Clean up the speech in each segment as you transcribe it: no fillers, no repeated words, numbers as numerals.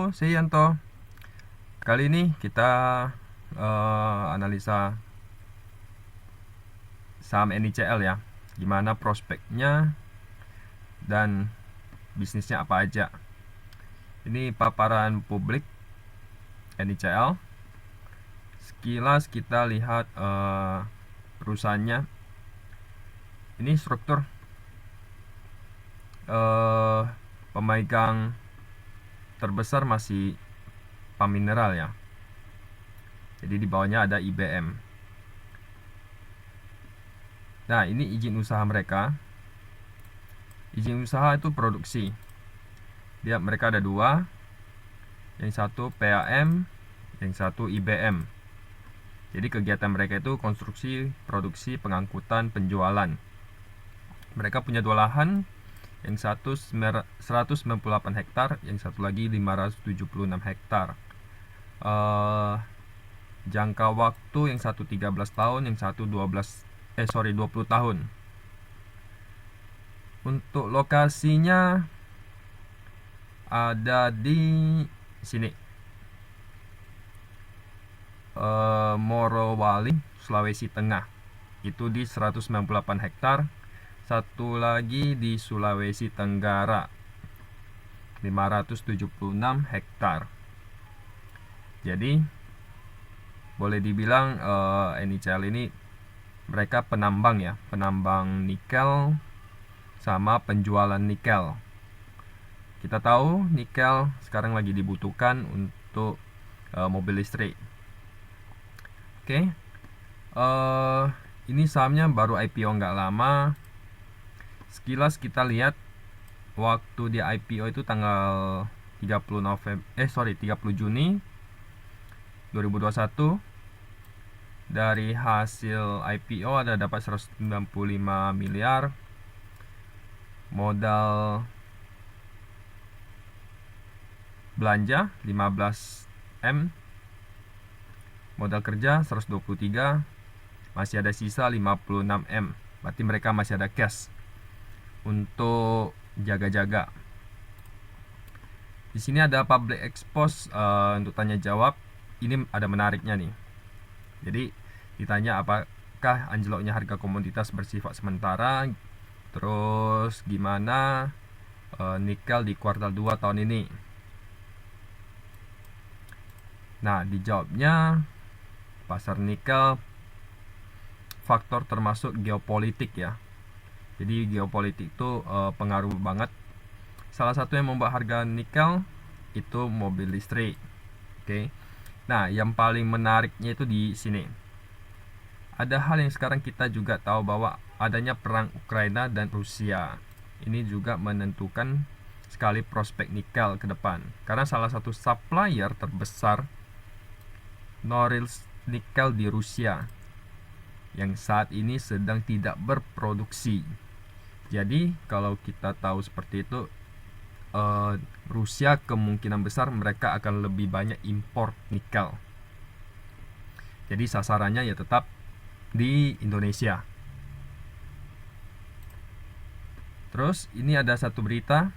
Halo, saya Yanto. Kali ini kita analisa saham NICL ya. Gimana prospeknya dan bisnisnya apa aja. Ini paparan publik NICL. Sekilas kita lihat perusahaannya. Ini struktur pemegang terbesar masih PAM Mineral ya. Jadi di bawahnya ada IBM. Nah, ini izin usaha mereka. Izin usaha itu produksi. Mereka ada dua. Yang satu PAM, yang satu IBM. Jadi kegiatan mereka itu konstruksi, produksi, pengangkutan, penjualan. Mereka punya dua lahan. Yang satu 198 hektar, yang satu lagi 576 hektar. Jangka waktu yang satu 13 tahun, yang satu 20 tahun. Untuk lokasinya ada di sini, Morowali, Sulawesi Tengah. Itu di 198 hektar. Satu lagi di Sulawesi Tenggara, 576 hektar. Jadi boleh dibilang NICL ini mereka penambang ya, penambang nikel sama penjualan nikel. Kita tahu nikel sekarang lagi dibutuhkan untuk mobil listrik. Oke. Ini sahamnya baru IPO nggak lama. Sekilas kita lihat waktu di IPO itu tanggal 30 Juni 2021. Dari hasil IPO ada dapat 195 miliar. Modal belanja 15 M. Modal kerja 123. Masih ada sisa 56 M. Berarti mereka masih ada cash untuk jaga-jaga. Di sini ada public expose untuk tanya jawab. Ini ada menariknya nih. Jadi ditanya apakah anjloknya harga komoditas bersifat sementara, terus gimana nikel di kuartal 2 tahun ini. Nah, dijawabnya pasar nikel faktor termasuk geopolitik ya. Jadi geopolitik itu pengaruh banget. Salah satu yang membuat harga nikel itu mobil listrik. Oke. Nah, yang paling menariknya itu di sini. Ada hal yang sekarang kita juga tahu bahwa adanya perang Ukraina dan Rusia. Ini juga menentukan sekali prospek nikel ke depan. Karena salah satu supplier terbesar Norilsk nikel di Rusia yang saat ini sedang tidak berproduksi. Jadi kalau kita tahu seperti itu, Rusia kemungkinan besar mereka akan lebih banyak impor nikel. Jadi sasarannya ya tetap di Indonesia. Terus ini ada satu berita,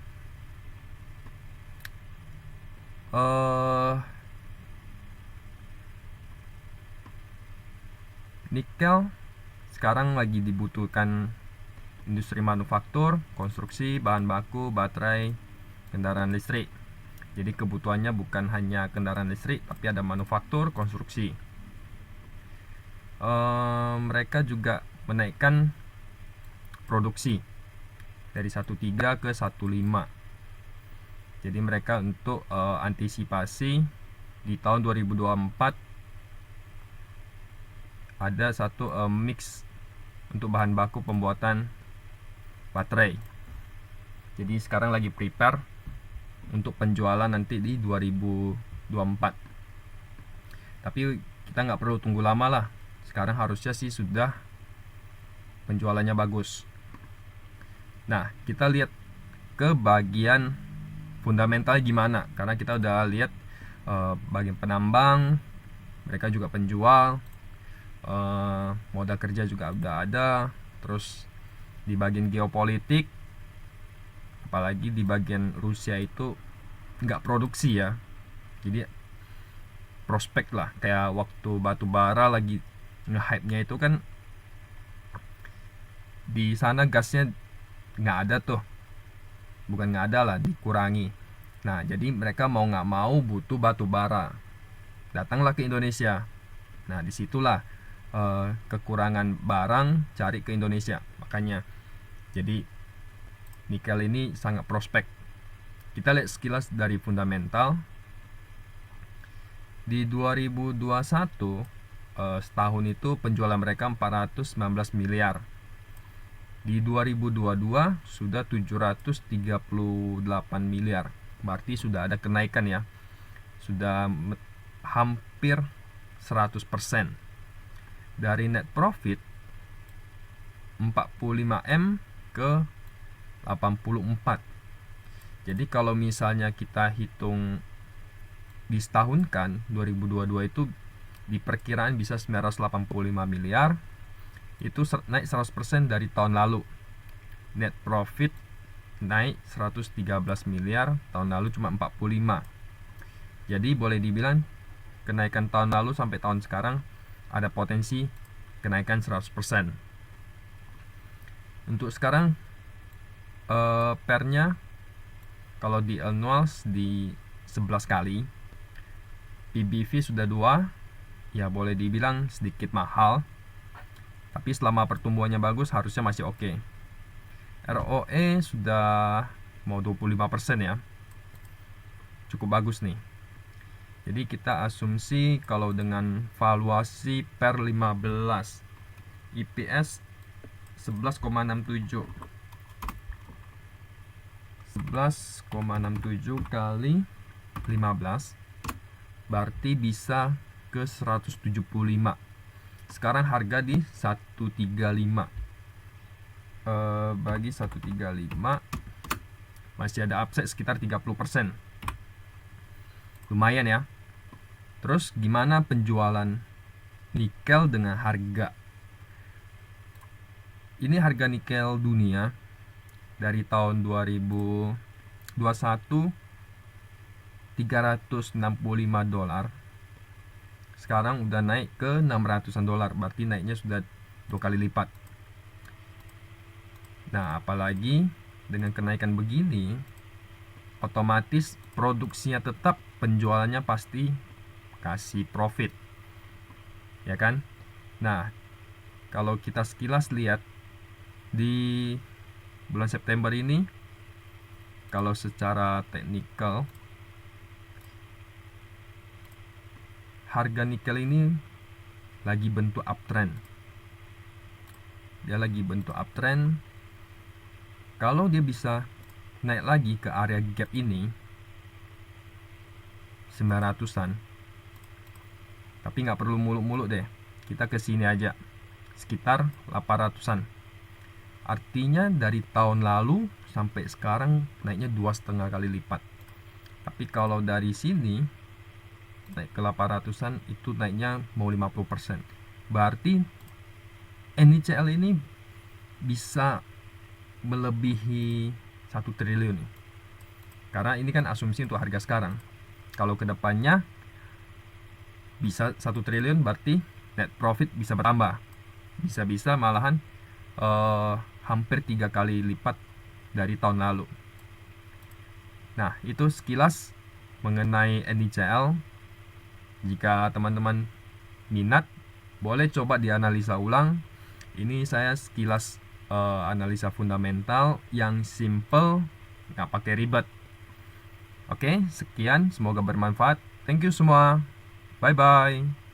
nikel sekarang lagi dibutuhkan industri manufaktur, konstruksi, bahan baku, baterai, kendaraan listrik. Jadi kebutuhannya bukan hanya kendaraan listrik, tapi ada manufaktur, konstruksi. Mereka juga menaikkan produksi dari 1.3 ke 1.5. Jadi mereka untuk antisipasi di tahun 2024 ada satu mix untuk bahan baku pembuatan baterai. Jadi sekarang lagi prepare untuk penjualan nanti di 2024. Tapi kita nggak perlu tunggu lama lah. Sekarang harusnya sih sudah penjualannya bagus. Nah, kita lihat ke bagian fundamental gimana. Karena kita udah lihat bagian penambang, mereka juga penjual, modal kerja juga udah ada. Terus di bagian geopolitik, apalagi di bagian Rusia itu nggak produksi ya. Jadi prospek lah, kayak waktu batu bara lagi nge-hype-nya itu kan, di sana gasnya nggak ada tuh, bukan nggak ada lah, dikurangi. Nah jadi mereka mau nggak mau butuh batu bara, datanglah ke Indonesia. Nah disitulah kekurangan barang cari ke Indonesia, makanya jadi nikel ini sangat prospek. Kita lihat sekilas dari fundamental. Di 2021 setahun itu penjualan mereka 419 miliar. Di 2022 sudah 738 miliar. Berarti sudah ada kenaikan ya. Sudah hampir 100%. Dari net profit 45M ke 84. Jadi kalau misalnya kita hitung disetahunkan, 2022 itu diperkiraan bisa 985 miliar. Itu naik 100% dari tahun lalu. Net profit naik 113 miliar, tahun lalu cuma 45. Jadi boleh dibilang kenaikan tahun lalu sampai tahun sekarang ada potensi kenaikan 100%. Untuk sekarang pernya kalau di annuals di 11 kali, PBV sudah 2, ya boleh dibilang sedikit mahal, tapi selama pertumbuhannya bagus harusnya masih oke. ROE sudah mau 25% ya, cukup bagus nih. Jadi kita asumsi kalau dengan valuasi per 15, EPS 11,67 kali 15 berarti bisa ke 175. Sekarang harga di 135. Bagi 135 masih ada upside sekitar 30%. Lumayan ya. Terus gimana penjualan nikel dengan harga? Ini harga nikel dunia dari tahun 2021 $365. Sekarang udah naik ke $600, berarti naiknya sudah 2 kali lipat. Nah, apalagi dengan kenaikan begini, otomatis produksinya tetap, penjualannya pasti kasih profit. Ya kan? Nah, kalau kita sekilas lihat di bulan September ini, kalau secara teknikal harga nikel ini lagi bentuk uptrend. Dia lagi bentuk uptrend. Kalau dia bisa naik lagi ke area gap ini 900-an, tapi nggak perlu muluk-muluk deh, kita ke sini aja sekitar 800-an. Artinya dari tahun lalu sampai sekarang naiknya 2,5 kali lipat. Tapi kalau dari sini naik ke 800-an, itu naiknya mau 50%. Berarti NICL ini bisa melebihi 1 triliun nih. Karena ini kan asumsi untuk harga sekarang. Kalau kedepannya bisa 1 triliun, berarti net profit bisa bertambah. Bisa-bisa malahan hampir 3 kali lipat dari tahun lalu. Nah, itu sekilas mengenai NICL. Jika teman-teman minat, boleh coba dianalisa ulang. Ini saya sekilas analisa fundamental yang simple, nggak pakai ribet. Oke, sekian, semoga bermanfaat. Thank you semua. Bye bye.